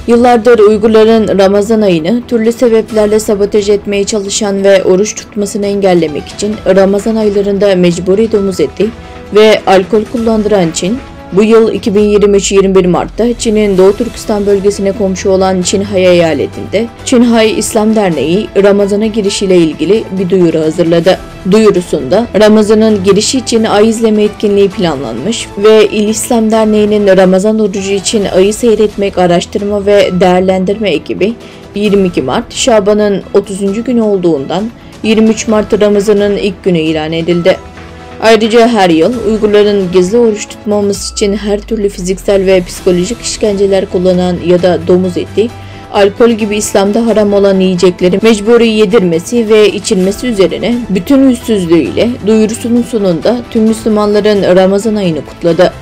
Yıllardır Uygurların Ramazan ayını türlü sebeplerle sabotaj etmeye çalışan ve oruç tutmasını engellemek için Ramazan aylarında mecburi domuz eti ve alkol kullandıran Çin, bu yıl 2023-21 Mart'ta Çin'in Doğu Türkistan bölgesine komşu olan Çinhai eyaletinde Çinhai İslam Derneği Ramazan'a girişiyle ilgili bir duyuru hazırladı. Duyurusunda Ramazan'ın girişi için ay izleme etkinliği planlanmış ve İl İslam Derneği'nin Ramazan orucu için ayı seyretmek araştırma ve değerlendirme ekibi 22 Mart Şaban'ın 30. günü olduğundan 23 Mart Ramazan'ın ilk günü ilan edildi. Ayrıca her yıl Uygurların gizli oruç tutmaması için her türlü fiziksel ve psikolojik işkenceler kullanan ya da domuz eti, alkol gibi İslam'da haram olan yiyecekleri mecburi yedirmesi ve içilmesi üzerine bütün yüzsüzlüğüyle duyurusunun sonunda tüm Müslümanların Ramazan ayını kutladı.